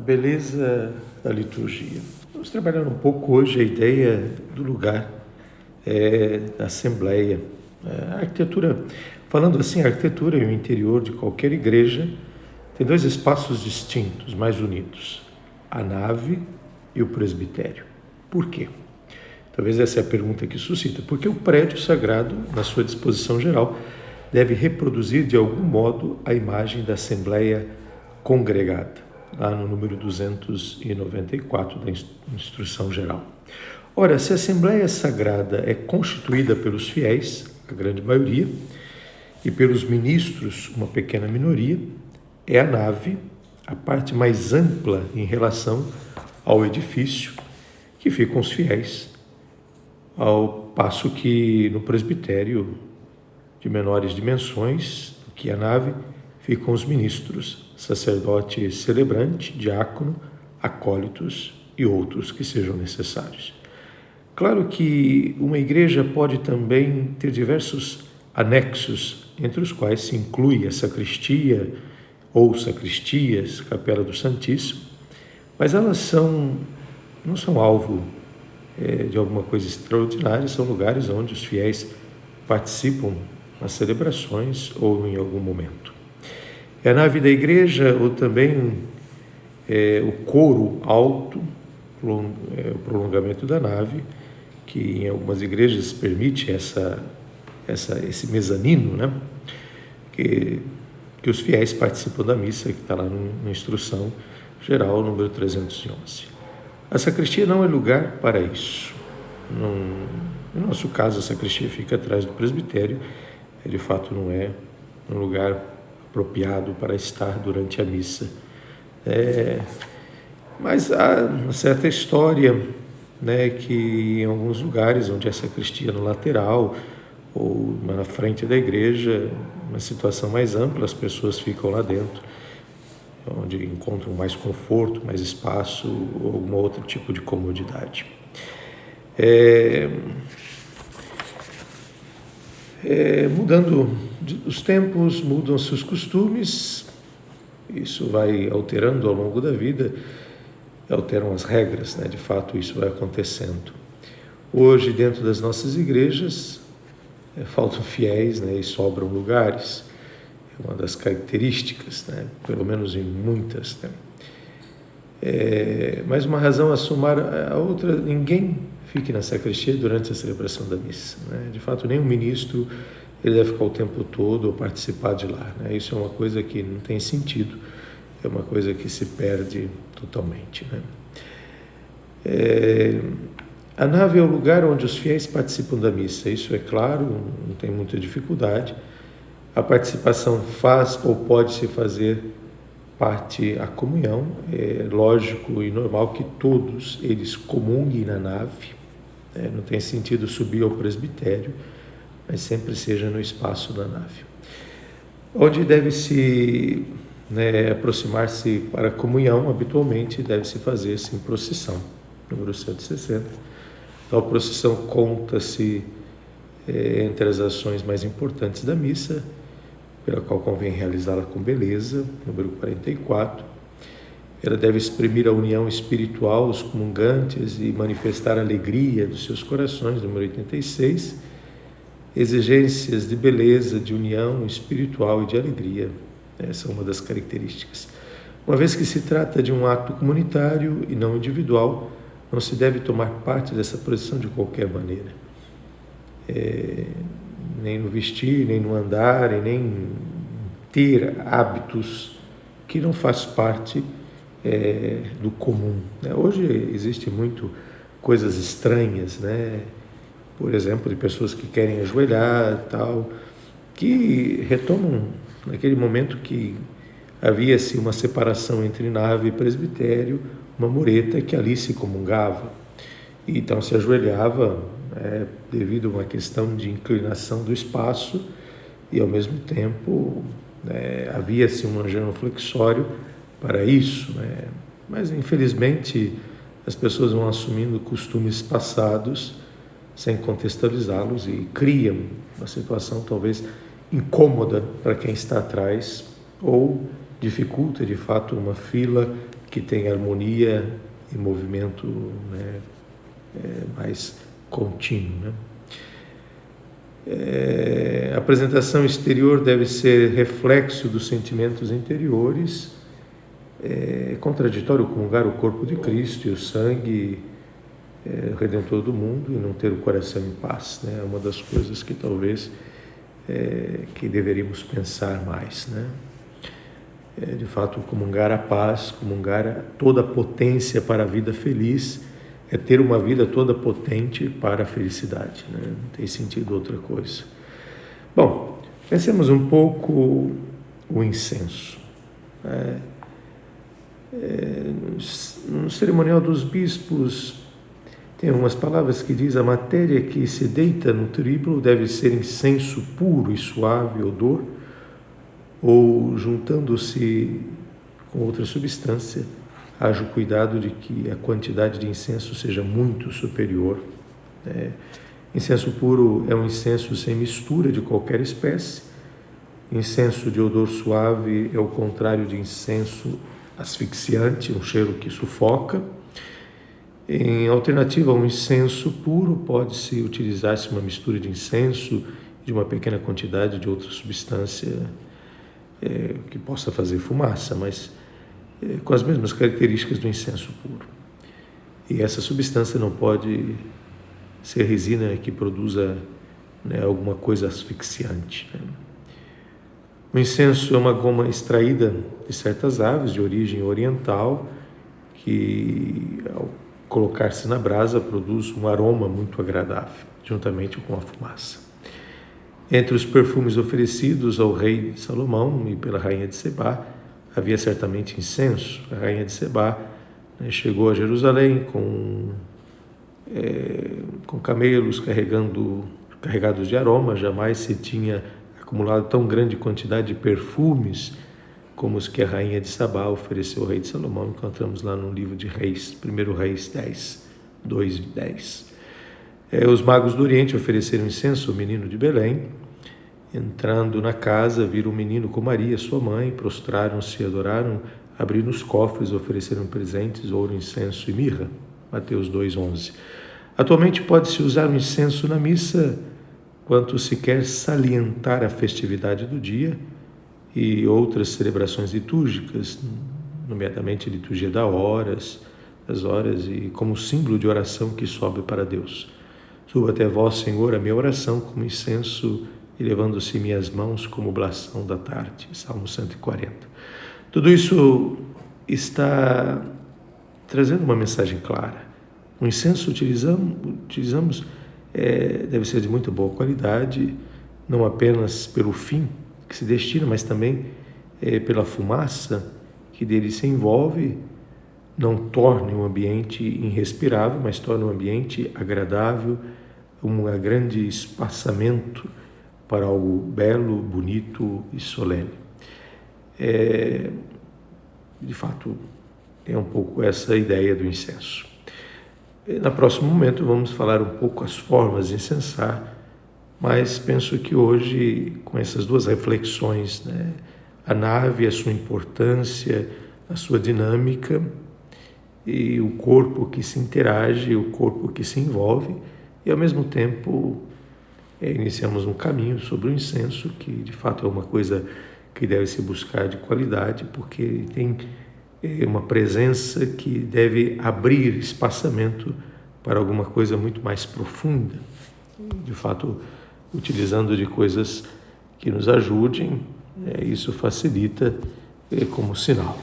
Beleza da liturgia. Vamos trabalhar um pouco hoje a ideia do lugar da Assembleia. A arquitetura, falando assim, a arquitetura e o interior de qualquer igreja tem dois espaços distintos, mais unidos: a nave e o presbitério. Por quê? Talvez essa é a pergunta que suscita. Porque o prédio sagrado, na sua disposição geral, deve reproduzir de algum modo a imagem da Assembleia congregada, lá no número 294 da Instrução Geral. Ora, se a Assembleia Sagrada é constituída pelos fiéis, a grande maioria, e pelos ministros, uma pequena minoria, é a nave, a parte mais ampla em relação ao edifício, que ficam os fiéis, ao passo que no presbitério, de menores dimensões do que a nave, ficam os ministros, sacerdote celebrante, diácono, acólitos e outros que sejam necessários. Claro que uma igreja pode também ter diversos anexos, entre os quais se inclui a sacristia ou sacristias, capela do Santíssimo, mas elas não são alvo de alguma coisa extraordinária, são lugares onde os fiéis participam nas celebrações ou em algum momento. É a nave da igreja ou também o coro alto, o prolongamento da nave, que em algumas igrejas permite esse mezanino, né? que os fiéis participam da missa, que está lá na Instrução Geral, número 311. A sacristia não é lugar para isso. No nosso caso, a sacristia fica atrás do presbitério, de fato não é um lugar apropriado para estar durante a missa. Mas há uma certa história, né, que em alguns lugares onde a sacristia no lateral ou na frente da igreja, uma situação mais ampla, as pessoas ficam lá dentro, onde encontram mais conforto, mais espaço ou algum outro tipo de comodidade. Mudando os tempos, mudam-se os costumes, isso vai alterando ao longo da vida, alteram as regras, né? De fato isso vai acontecendo. Hoje, dentro das nossas igrejas, faltam fiéis, né? E sobram lugares, é uma das características, né? Pelo menos em muitas, né? Mas uma razão a somar a outra: ninguém fique na sacristia durante a celebração da missa, né? De fato, nenhum ministro ele deve ficar o tempo todo ou participar de lá, né? Isso é uma coisa que não tem sentido, é uma coisa que se perde totalmente, né? A nave é o lugar onde os fiéis participam da missa, isso é claro, não tem muita dificuldade. A participação faz ou pode se fazer parte a comunhão, é lógico e normal que todos eles comunguem na nave, não tem sentido subir ao presbitério, mas sempre seja no espaço da nave. Onde deve-se aproximar-se para a comunhão, habitualmente deve-se fazer-se em procissão, número 160. Tal procissão conta-se entre as ações mais importantes da missa, pela qual convém realizá-la com beleza, número 44. Ela deve exprimir a união espiritual, os comungantes, e manifestar a alegria dos seus corações, número 86. Exigências de beleza, de união espiritual e de alegria, essa é uma das características. Uma vez que se trata de um ato comunitário e não individual, não se deve tomar parte dessa procissão de qualquer maneira. Nem no vestir, nem no andar, e nem ter hábitos que não faz parte do comum, né? Hoje existe muito coisas estranhas, né? Por exemplo, de pessoas que querem ajoelhar, tal, que retomam naquele momento que havia-se uma separação entre nave e presbitério, uma mureta que ali se comungava. E então se ajoelhava devido a uma questão de inclinação do espaço e, ao mesmo tempo, havia-se um genuflexório para isso, né? Mas, infelizmente, as pessoas vão assumindo costumes passados sem contextualizá-los e criam uma situação talvez incômoda para quem está atrás ou dificulta de fato uma fila que tem harmonia e movimento, né, mais contínuo, né? A apresentação exterior deve ser reflexo dos sentimentos interiores. É contraditório comungar o corpo de Cristo e o sangue redentor do mundo e não ter o coração em paz, né? É uma das coisas que talvez que deveríamos pensar mais, né? De fato, comungar a paz, comungar toda a potência para a vida feliz, é ter uma vida toda potente para a felicidade, né? Não tem sentido outra coisa. Bom, pensemos um pouco o incenso. No cerimonial dos bispos tem umas palavras que diz: a matéria que se deita no triblo deve ser incenso puro e suave odor, ou juntando-se com outra substância, haja o cuidado de que a quantidade de incenso seja muito superior. Incenso puro é um incenso sem mistura de qualquer espécie. Incenso de odor suave é o contrário de incenso asfixiante, um cheiro que sufoca. Em alternativa a um incenso puro, pode-se utilizar-se uma mistura de incenso e de uma pequena quantidade de outra substância que possa fazer fumaça, mas com as mesmas características do incenso puro. E essa substância não pode ser resina que produza, né, alguma coisa asfixiante, né? O incenso é uma goma extraída de certas aves de origem oriental que, ao colocar-se na brasa, produz um aroma muito agradável, juntamente com a fumaça. Entre os perfumes oferecidos ao rei Salomão e pela rainha de Sebá, havia certamente incenso. A rainha de Sebá, né, chegou a Jerusalém com camelos carregados de aroma. Jamais se tinha acumulado tão grande quantidade de perfumes como os que a rainha de Sabá ofereceu ao rei de Salomão. Encontramos lá no livro de Reis, 1 Reis 10, 2 e 10. Os magos do Oriente ofereceram incenso ao menino de Belém. Entrando na casa, viram o menino com Maria, sua mãe, prostraram-se e adoraram, abriram os cofres, ofereceram presentes, ouro, incenso e mirra. Mateus 2:11. Atualmente pode-se usar o incenso na missa quando se quer salientar a festividade do dia e outras celebrações litúrgicas, nomeadamente a liturgia das horas, e como símbolo de oração que sobe para Deus. Suba até vós, Senhor, a minha oração como incenso, elevando-se minhas mãos como oblação da tarde. Salmo 140. Tudo isso está trazendo uma mensagem clara. O incenso utilizamos deve ser de muito boa qualidade, não apenas pelo fim que se destina, mas também pela fumaça que dele se envolve. Não torne um ambiente irrespirável, mas torne um ambiente agradável, um grande espaçamento para algo belo, bonito e solene. De fato, é um pouco essa ideia do incenso. No próximo momento vamos falar um pouco as formas de incensar, mas penso que hoje, com essas duas reflexões, né, a nave, a sua importância, a sua dinâmica, e o corpo que se interage, o corpo que se envolve, e ao mesmo tempo iniciamos um caminho sobre o incenso, que de fato é uma coisa que deve se buscar de qualidade, porque tem uma presença que deve abrir espaçamento para alguma coisa muito mais profunda, de fato utilizando de coisas que nos ajudem, isso facilita como sinal.